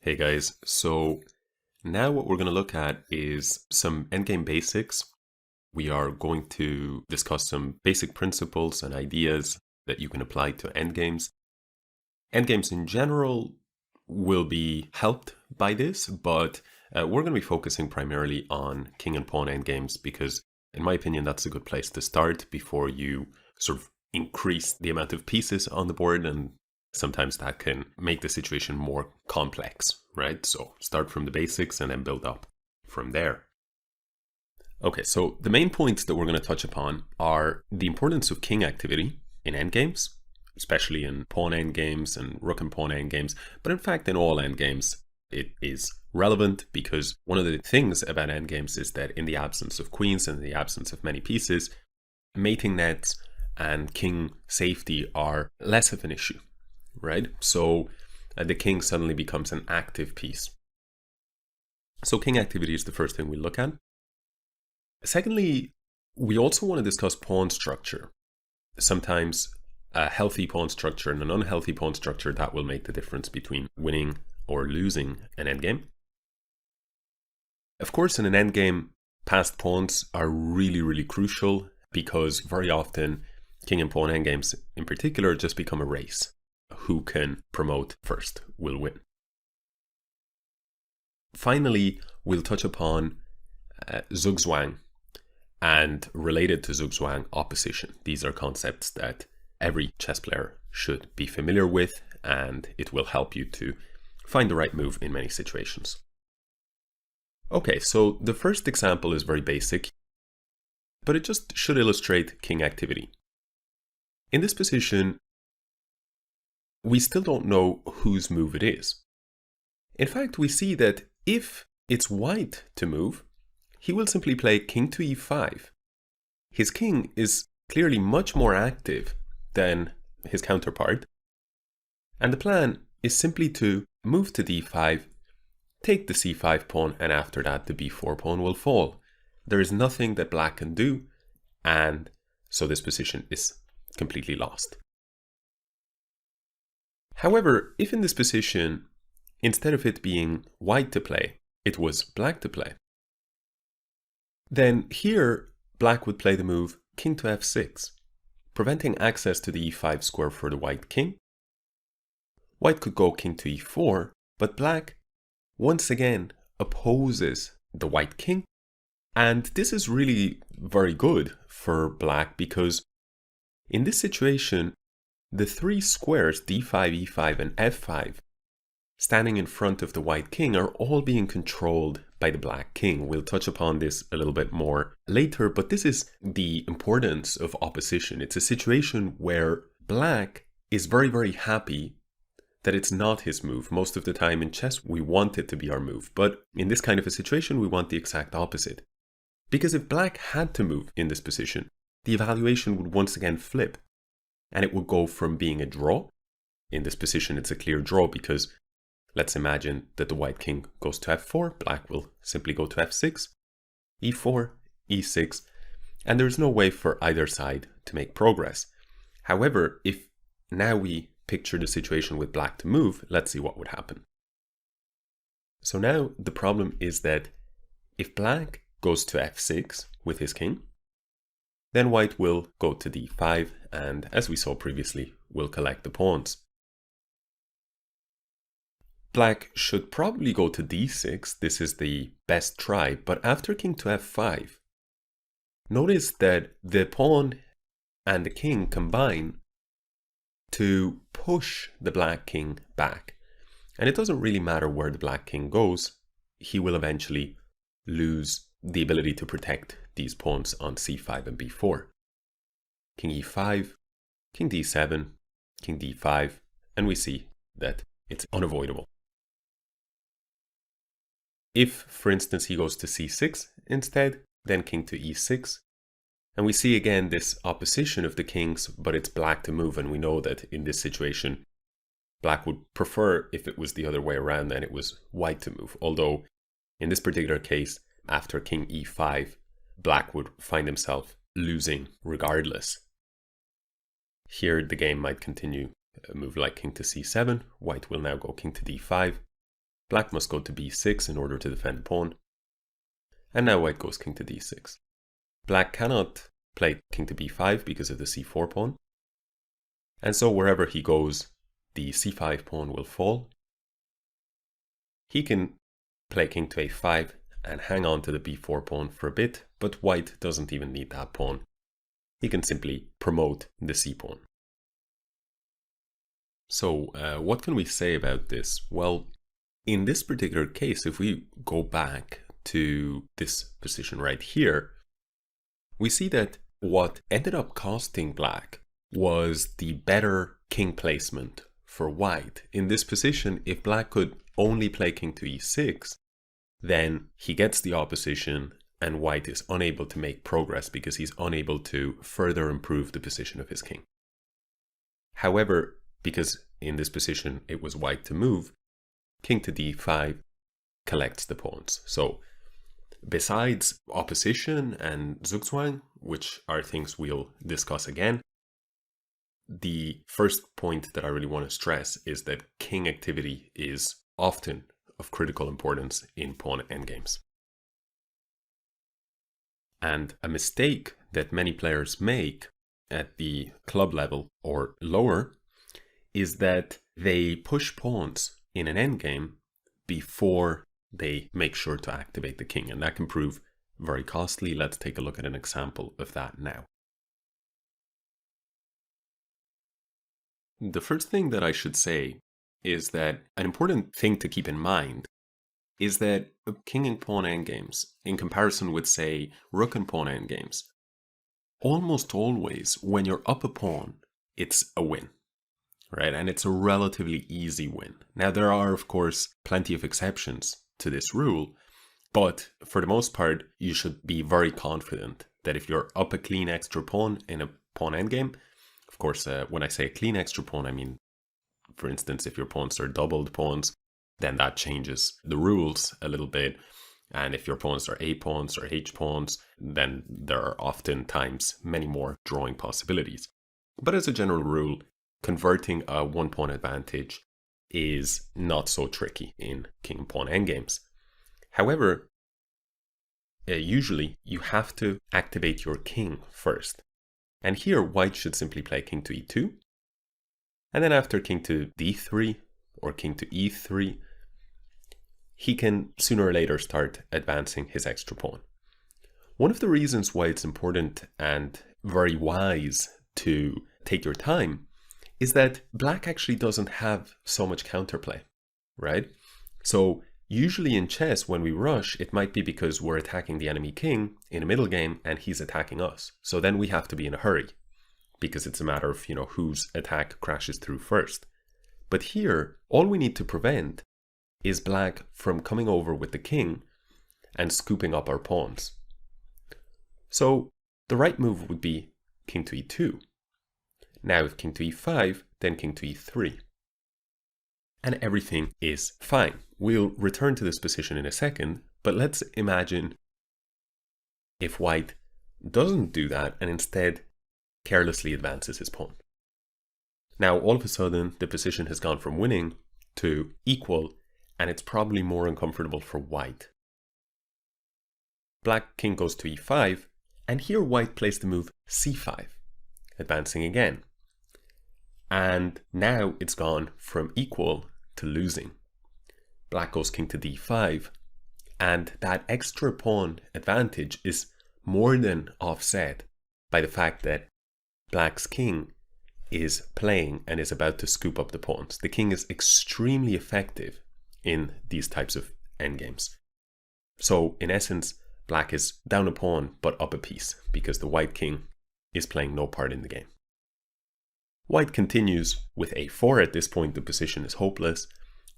Hey guys, so now what we're going to look at is some endgame basics. We are going to discuss some basic principles and ideas that you can apply to endgames. Endgames in general will be helped by this, but we're going to be focusing primarily on king and pawn endgames because, in my opinion, that's a good place to start before you sort of increase the amount of pieces on the board, and sometimes that can make the situation more complex, right? So start from the basics and then build up from there. Okay, so the main points that we're going to touch upon are the importance of king activity in endgames, especially in pawn endgames and rook and pawn endgames, but in fact in all endgames it is relevant because one of the things about endgames is that in the absence of queens and in the absence of many pieces, mating nets and king safety are less of an issue, right? So the king suddenly becomes an active piece. So king activity is the first thing we look at. Secondly, we also want to discuss pawn structure. Sometimes a healthy pawn structure and an unhealthy pawn structure, that will make the difference between winning or losing an endgame. Of course, in an endgame, passed pawns are really crucial because very often king and pawn endgames in particular just become a race. Who can promote first will win. Finally, we'll touch upon Zugzwang and related to Zugzwang, opposition. These are concepts that every chess player should be familiar with, and it will help you to find the right move in many situations. Okay, so the first example is very basic, but it just should illustrate king activity. In this position, we still don't know whose move it is. In fact, we see that if it's white to move, he will simply play king to e5. His king is clearly much more active than his counterpart, and the plan is simply to move to d5, take the c5 pawn, and after that the b4 pawn will fall. There is nothing that black can do, and so this position is completely lost. However, if in this position, instead of it being white to play, it was black to play, then here black would play the move king to f6, preventing access to the e5 square for the white king. White could go king to e4, but black once again opposes the white king. And this is really very good for black because in this situation, the three squares d5, e5, and f5 standing in front of the white king are all being controlled by the black king. We'll touch upon this a little bit more later, but this is the importance of opposition. It's a situation where black is very happy that it's not his move. Most of the time in chess, we want it to be our move, but in this kind of a situation, we want the exact opposite. Because if black had to move in this position, the evaluation would once again flip, and it would go from being a draw. In this position, it's a clear draw because let's imagine that the white king goes to f4, black will simply go to f6, e4, e6, and there's no way for either side to make progress. However, if now we picture the situation with black to move, let's see what would happen. So now the problem is that if black goes to f6 with his king, then white will go to d5, and as we saw previously, will collect the pawns. Black should probably go to d6, this is the best try, but after king to f5, notice that the pawn and the king combine to push the black king back. And it doesn't really matter where the black king goes, he will eventually lose the ability to protect these pawns on c5 and b4. King e5, king d7, king d5, and we see that it's unavoidable. If, for instance, he goes to c6 instead, then king to e6, and we see again this opposition of the kings, but it's black to move, and we know that in this situation, black would prefer if it was the other way around and it was white to move. Although, in this particular case, after king e5, black would find himself losing regardless. Here, the game might continue a move like king to c7, white will now go king to d5, Black must go to b6 in order to defend the pawn. And now white goes king to d6. Black cannot play king to b5 because of the c4 pawn. And so wherever he goes, the c5 pawn will fall. He can play king to a5 and hang on to the b4 pawn for a bit, but white doesn't even need that pawn. He can simply promote the c pawn. So what can we say about this? Well, in this particular case, if we go back to this position right here, we see that what ended up costing black was the better king placement for white. In this position, if black could only play king to e6, then he gets the opposition and white is unable to make progress because he's unable to further improve the position of his king. However, because in this position it was white to move, king to d5 collects the pawns. So besides opposition and Zugzwang, which are things we'll discuss again, the first point that I really want to stress is that king activity is often of critical importance in pawn endgames. And a mistake that many players make at the club level or lower is that they push pawns in an endgame before they make sure to activate the king, and that can prove very costly. Let's take a look at an example of that now. The first thing that I should say is that an important thing to keep in mind is that king and pawn endgames, in comparison with, say, rook and pawn endgames, almost always when you're up a pawn, it's a win, right? And it's a relatively easy win. Now, there are, of course, plenty of exceptions to this rule, but for the most part, you should be very confident that if you're up a clean extra pawn in a pawn endgame, of course, when I say a clean extra pawn, I mean, for instance, if your pawns are doubled pawns, then that changes the rules a little bit. And if your pawns are A pawns or H pawns, then there are oftentimes many more drawing possibilities. But as a general rule, converting a one pawn advantage is not so tricky in king and pawn endgames. However, usually you have to activate your king first. And here white should simply play king to e2. And then after king to d3 or king to e3, he can sooner or later start advancing his extra pawn. One of the reasons why it's important and very wise to take your time is that black actually doesn't have so much counterplay, right? So usually in chess, when we rush, it might be because we're attacking the enemy king in a middle game and he's attacking us. So then we have to be in a hurry because it's a matter of, whose attack crashes through first. But here, all we need to prevent is black from coming over with the king and scooping up our pawns. So the right move would be king to e2. Now if king to e5, then king to e3. And everything is fine. We'll return to this position in a second, but let's imagine if white doesn't do that and instead carelessly advances his pawn. Now all of a sudden the position has gone from winning to equal, and it's probably more uncomfortable for white. Black king goes to e5, and here white plays the move c5, advancing again. And now it's gone from equal to losing. Black goes king to d5, and that extra pawn advantage is more than offset by the fact that black's king is playing and is about to scoop up the pawns. The king is extremely effective in these types of endgames. So in essence, black is down a pawn but up a piece because the white king is playing no part in the game. White continues with a4. At this point the position is hopeless,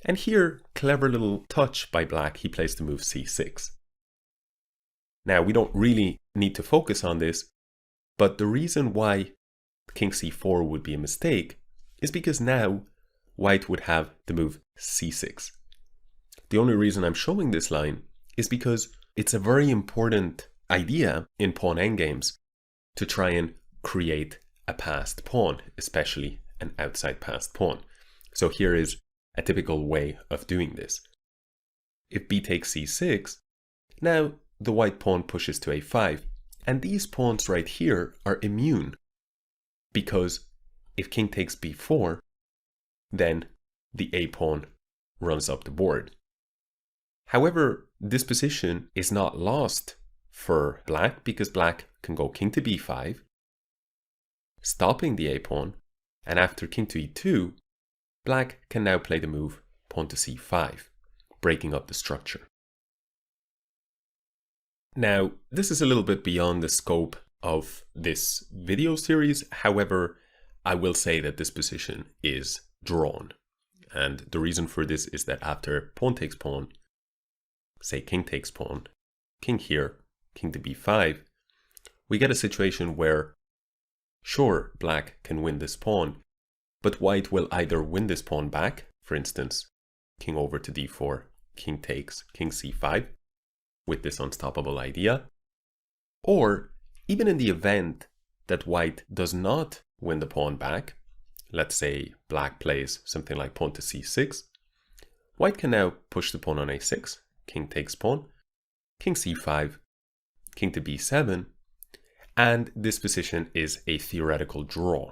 and here, clever little touch by black, he plays the move c6. Now we don't really need to focus on this, but the reason why king c4 would be a mistake is because now white would have the move c6. The only reason I'm showing this line is because it's a very important idea in pawn endgames to try and create a passed pawn, especially an outside passed pawn. So here is a typical way of doing this. if b takes c6, now the white pawn pushes to a5, and these pawns right here are immune, because if king takes b4, then the a pawn runs up the board. However, this position is not lost for black, because black can go king to b5, stopping the a pawn, and after king to e2, black can now play the move pawn to c5, breaking up the structure. Now, this is a little bit beyond the scope of this video series. However, I will say that this position is drawn. And the reason for this is that after pawn takes pawn, say king takes pawn, king here, king to b5, we get a situation where, sure, black can win this pawn, but white will either win this pawn back, for instance, king over to d4, king takes, king c5, with this unstoppable idea, or even in the event that white does not win the pawn back, let's say black plays something like pawn to c6, white can now push the pawn on a6, king takes pawn, king c5, king to b7, and this position is a theoretical draw.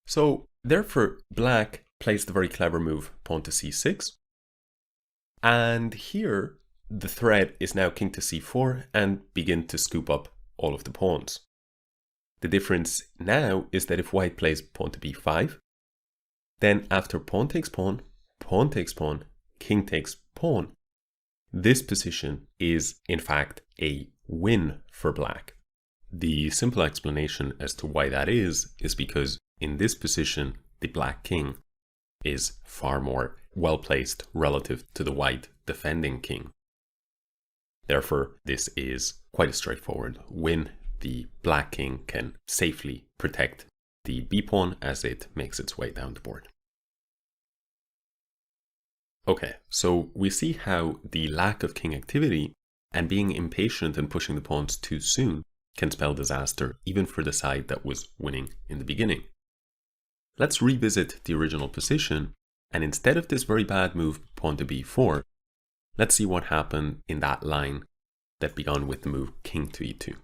So therefore, black plays the very clever move pawn to c6, and here the threat is now king to c4 and begin to scoop up all of the pawns. The difference now is that if white plays pawn to b5, then after pawn takes pawn, pawn takes pawn, king takes pawn, this position is in fact a win for black. The simple explanation as to why that is because in this position, the black king is far more well placed relative to the white defending king. Therefore, this is quite a straightforward win. The black king can safely protect the b pawn as it makes its way down the board. Okay, so we see how the lack of king activity and being impatient and pushing the pawns too soon can spell disaster even for the side that was winning in the beginning. Let's revisit the original position, and instead of this very bad move pawn to b4, let's see what happened in that line that began with the move king to e2.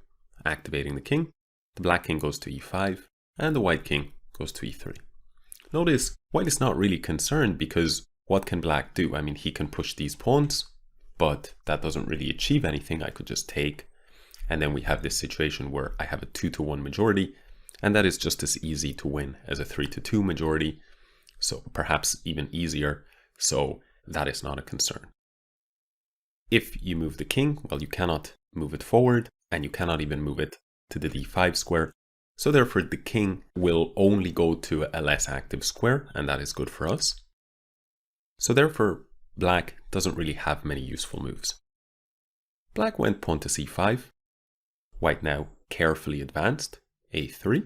Activating the king, the black king goes to e5, and the white king goes to e3. Notice white is not really concerned, because what can black do? I mean, he can push these pawns, but that doesn't really achieve anything. I could just take, and then we have this situation where I have a 2-to-1 majority, and that is just as easy to win as a 3-to-2 majority, so perhaps even easier, so that is not a concern. If you move the king, well, you cannot move it forward, and you cannot even move it to the d5 square, so therefore the king will only go to a less active square, and that is good for us. So therefore, black doesn't really have many useful moves. Black went pawn to c5, white now carefully advanced, a3,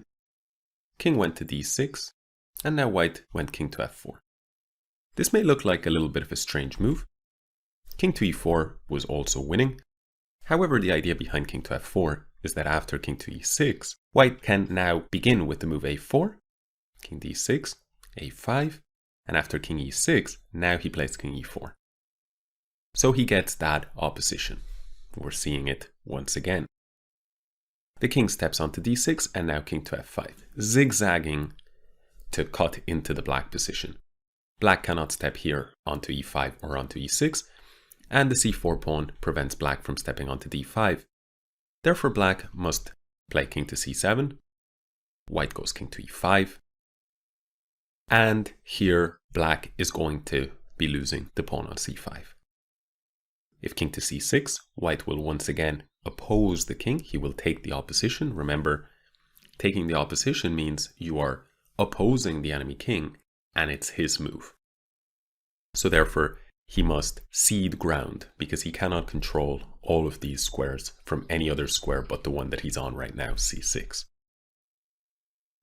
king went to d6, and now white went king to f4. This may look like a little bit of a strange move. King to e4 was also winning. However, the idea behind king to f4 is that after king to e6, white can now begin with the move a4, king d6, a5, and after king e6, now he plays king e4. So he gets that opposition. We're seeing it once again. The king steps onto d6, and now king to f5, zigzagging to cut into the black position. Black cannot step here onto e5 or onto e6, and the c4 pawn prevents black from stepping onto d5. Therefore, black must play king to c7, white goes king to e5, and here black is going to be losing the pawn on c5. If king to c6, white will once again oppose the king. He will take the opposition. Remember, taking the opposition means you are opposing the enemy king, and it's his move. So therefore, he must cede ground, because he cannot control all of these squares from any other square but the one that he's on right now, c6.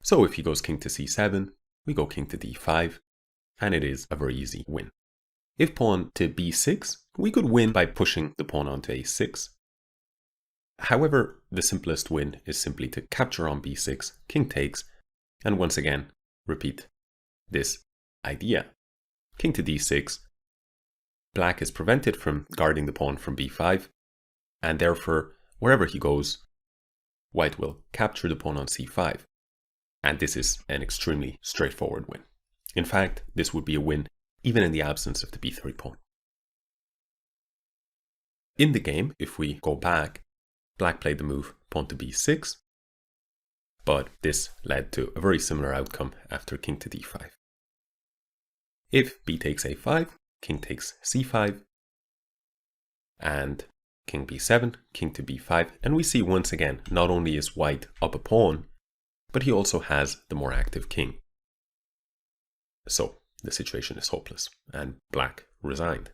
So if he goes king to c7, we go king to d5, and it is a very easy win. If pawn to b6, we could win by pushing the pawn onto a6. However, the simplest win is simply to capture on b6, king takes, and once again, repeat this idea. King to d6, black is prevented from guarding the pawn from b5, and therefore, wherever he goes, white will capture the pawn on c5. And this is an extremely straightforward win. In fact, this would be a win even in the absence of the b3 pawn. In the game, if we go back, black played the move pawn to b6, but this led to a very similar outcome after king to d5. If b takes a5, king takes c5, and king b7, king to b5, and we see once again, not only is white up a pawn, but he also has the more active king. So the situation is hopeless, and black resigned.